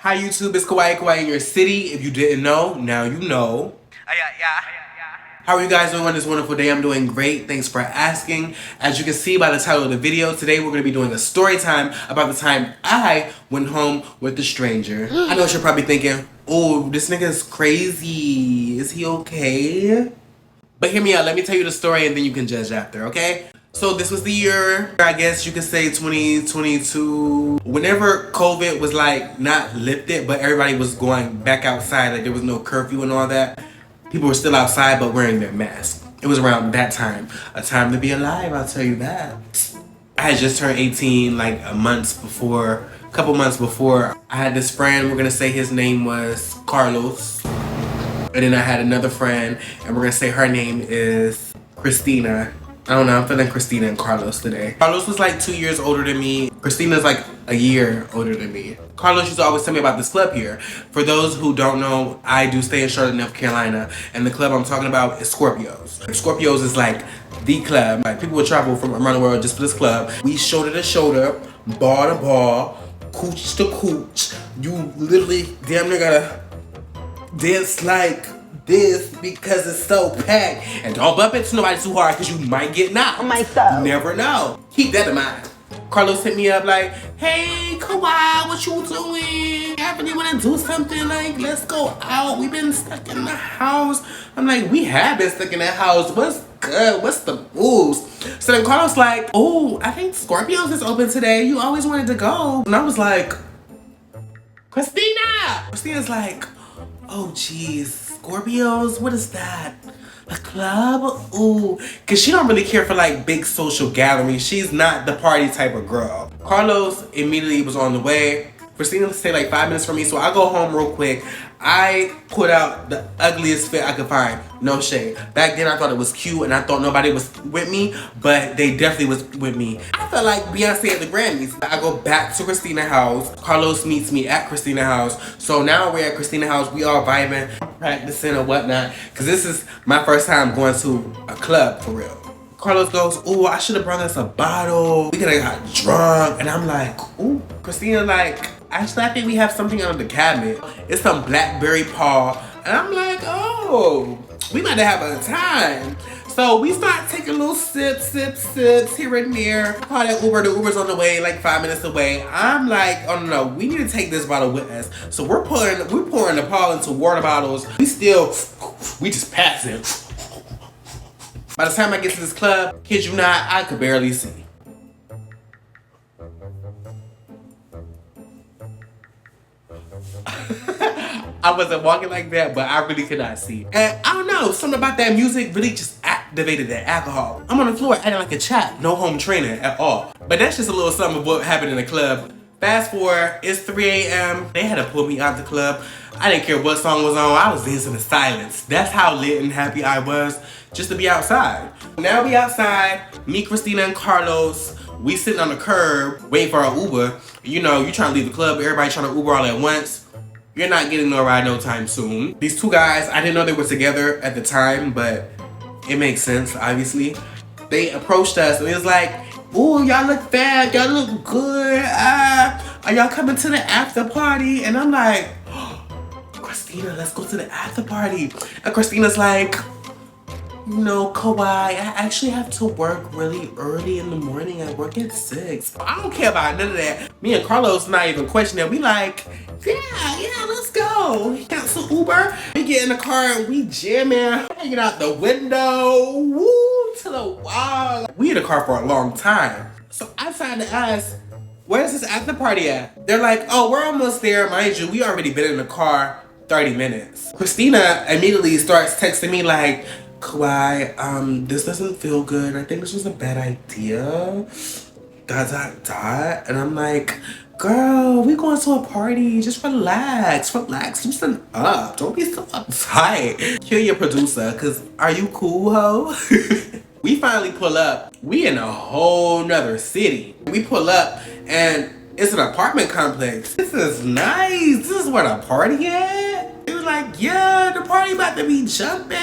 Hi YouTube, it's Kawaii in your city. If you didn't know, now you know. How are you guys doing on this wonderful day? I'm doing great. Thanks for asking. As you can see by the title of the video, today we're going to be doing a story time about the time I went home with a stranger. I know what you're probably thinking, oh, this nigga is crazy. Is he okay? But hear me out. Let me tell you the story and then you can judge after, okay? So this was the year, I guess you could say 2022. Whenever COVID was like not lifted, but everybody was going back outside, like there was no curfew and all that. People were still outside but wearing their masks. It was around that time. A time to be alive, I'll tell you that. I had just turned 18 like a couple months before. I had this friend, we're gonna say his name was Carlos. And then I had another friend, and we're gonna say her name is Christina. I don't know, I'm feeling Christina and Carlos today. Carlos was like 2 years older than me. Christina's like a year older than me. Carlos used to always tell me about this club here. For those who don't know, I do stay in Charlotte, North Carolina, and the club I'm talking about is Scorpios. Scorpios is like the club. Like people would travel from around the world just for this club. We shoulder to shoulder, ball to ball, cooch to cooch. You literally damn near gotta dance like this because it's so packed. And don't bump into nobody too hard because you might get knocked. You never know. Keep that in mind. Carlos hit me up like, hey, Kawhi, what you doing? Happen you want to do something? Like, let's go out. We've been stuck in the house. I'm like, we have been stuck in the house. What's good? What's the moves? So then Carlos like, oh, I think Scorpios is open today. You always wanted to go. And I was like, Christina! Christina's like, oh geez, Scorpios, what is that? A club? Ooh, cause she don't really care for like big social gatherings. She's not the party type of girl. Carlos immediately was on the way. Christina stayed like 5 minutes from me, so I go home real quick. I put out the ugliest fit I could find. No shade. Back then I thought it was cute and I thought nobody was with me, but they definitely was with me. I felt like Beyonce at the Grammys. I go back to Christina's house. Carlos meets me at Christina's house. So now we're at Christina's house. We all vibing, practicing or whatnot. Cause this is my first time going to a club for real. Carlos goes, ooh, I should have brought us a bottle. We could have got drunk. And I'm like, ooh. Christina like, actually, I think we have something under the cabinet. It's some blackberry paw. And I'm like, oh, we might have a time. So we start taking little sips here and there. Call that Uber. The Uber's on the way, like 5 minutes away. I'm like, oh no, we need to take this bottle with us. So we're pouring the paw into water bottles. We just pass it. By the time I get to this club, kid you not, I could barely see. I wasn't walking like that, but I really could not see. And I don't know, something about that music really just activated that alcohol. I'm on the floor acting like a chap, no home training at all. But that's just a little something of what happened in the club. Fast forward, it's 3 a.m. They had to pull me out the club. I didn't care what song was on, I was dancing in silence. That's how lit and happy I was just to be outside. Now we outside, me, Christina, and Carlos. We sitting on the curb waiting for our Uber. You know, you trying to leave the club, everybody trying to Uber all at once. You're not getting no ride no time soon. These two guys, I didn't know they were together at the time, but it makes sense, obviously. They approached us and it was like, ooh, y'all look fab, y'all look good. Are y'all coming to the after party? And I'm like, oh, Christina, let's go to the after party. And Christina's like, no, Kawhi, I actually have to work really early in the morning. I work at 6. I don't care about none of that. Me and Carlos not even questioning it. We like, yeah, let's go. Cancel Uber. We get in the car and we jamming, hanging out the window, woo, to the wall. We in the car for a long time. So I decided to ask, where's this after party at? They're like, oh, we're almost there. Mind you, we already been in the car 30 minutes. Christina immediately starts texting me like, Kawhi, this doesn't feel good. I think this was a bad idea. ... And I'm like, girl, we going to a party. Just relax, loosen up. Don't be so uptight. Kill your producer, cause are you cool, ho? We finally pull up. We in a whole nother city. We pull up and it's an apartment complex. This is nice. This is where the party at. It was like, yeah, the party about to be jumping.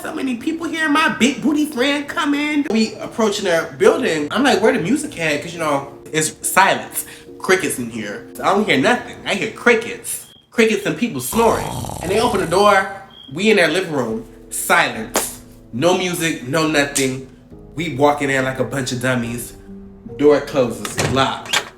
So many people here. My big booty friend coming. We approaching their building. I'm like, where the music at? Cause you know, it's silence. crickets in here. So I don't hear nothing. I hear crickets. Crickets and people snoring. And they open the door. We in their living room. Silence. No music, no nothing. We walking in like a bunch of dummies. Door closes, locked.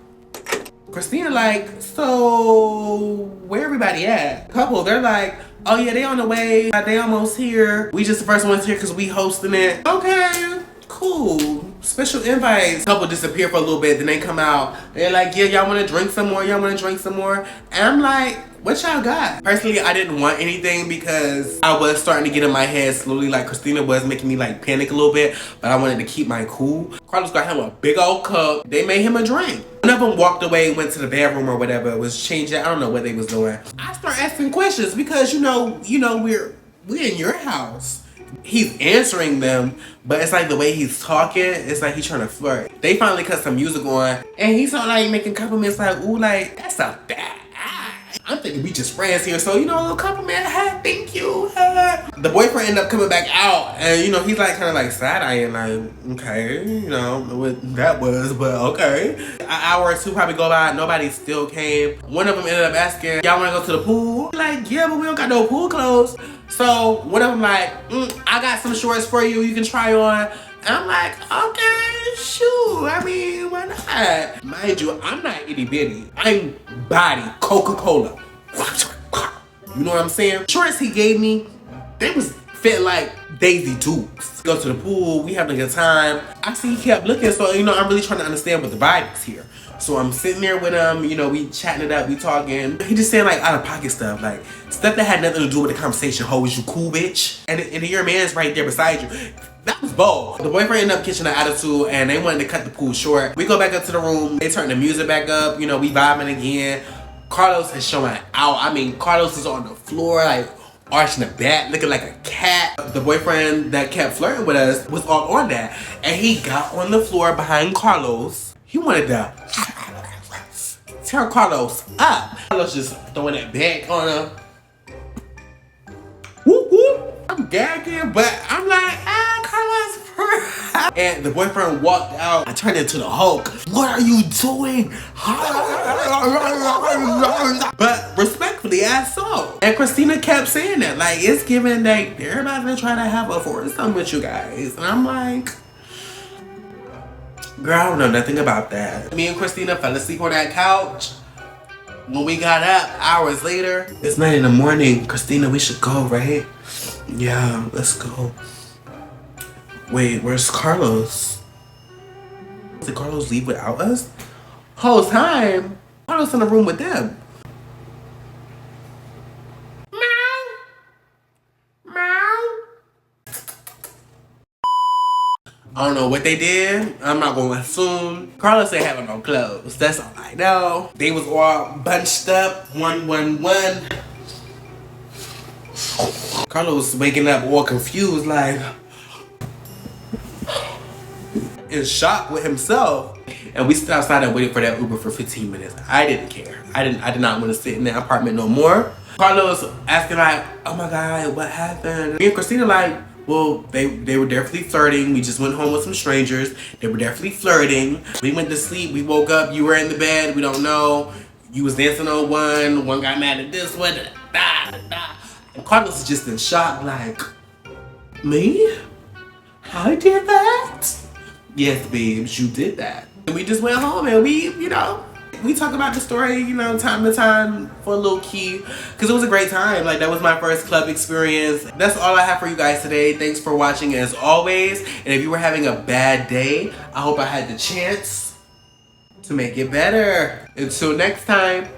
Christina like, so where everybody at? Couple, they're like, oh yeah, they on the way. They almost here. We just the first ones here because we hosting it. Okay, cool. Special invites. Couple disappear for a little bit, then they come out. They're like, yeah, y'all want to drink some more? Y'all want to drink some more? And I'm like, what y'all got? Personally, I didn't want anything because I was starting to get in my head slowly. Like Christina was making me like panic a little bit, but I wanted to keep my cool. Carlos got him a big old cup. They made him a drink. One of them walked away, went to the bedroom or whatever. It was changing. I don't know what they was doing. I start asking questions because you know, we're in your house. He's answering them, but it's like the way he's talking, it's like he's trying to flirt. They finally cut some music on, and he's all like making compliments like, ooh, like, that's a bad eye. I'm thinking we just friends here, so, you know, a little compliment, hey, thank you. The boyfriend ended up coming back out, and, you know, he's like kind of like side-eyeing, like, okay, you know, what that was, but okay. An hour or two probably go by, nobody still came. One of them ended up asking, y'all want to go to the pool? Like, yeah, but we don't got no pool clothes. So one of them like, I got some shorts for you, you can try on. And I'm like, okay, shoot, I mean, why not? Mind you, I'm not itty bitty. I'm body Coca-Cola. You know what I'm saying? Shorts he gave me, they was fit like Daisy Dukes. Go to the pool, we having a good time. I see he kept looking, so you know, I'm really trying to understand what the vibe is here. So I'm sitting there with him, you know, we chatting it up, we talking. He just saying like out of pocket stuff, like stuff that had nothing to do with the conversation. Ho, is you cool, bitch? And your man's right there beside you. That was bold. The boyfriend ended up catching an attitude and they wanted to cut the pool short. We go back up to the room, they turn the music back up, you know, we vibing again. Carlos is showing out. I mean, Carlos is on the floor, like arching the back, looking like a cat. The boyfriend that kept flirting with us was all on that. And he got on the floor behind Carlos. He wanted to tear Carlos up. Carlos just throwing that back on him. Whoop whoop. I'm gagging, but I'm like, Carlos. And the boyfriend walked out. I turned into the Hulk. What are you doing? But respectfully, I saw. And Christina kept saying that. Like, it's giving that everybody's been trying to have a foursome with you guys. And I'm like, girl, I don't know nothing about that. Me and Christina fell asleep on that couch. When we got up, hours later, it's 9 in the morning. Christina, we should go, right? Yeah, let's go. Wait, where's Carlos? Did Carlos leave without us? Whole time, Carlos in the room with them. I don't know what they did. I'm not gonna assume. Carlos ain't having no clothes. That's all I know. They was all bunched up. 111. Carlos waking up all confused, like in shock with himself. And we stood outside and waited for that Uber for 15 minutes. I didn't care. I did not want to sit in that apartment no more. Carlos asking like, oh my God, what happened? Me and Christina like, well, they were definitely flirting. We just went home with some strangers. They were definitely flirting. We went to sleep. We woke up. You were in the bed. We don't know. You was dancing on one. One got mad at this one. And Carlos is just in shock, like, me? I did that? Yes, babes, you did that. And we just went home and we, you know, we talk about the story, you know, time to time for a little key. Because it was a great time. Like, that was my first club experience. That's all I have for you guys today. Thanks for watching as always. And if you were having a bad day, I hope I had the chance to make it better. Until next time.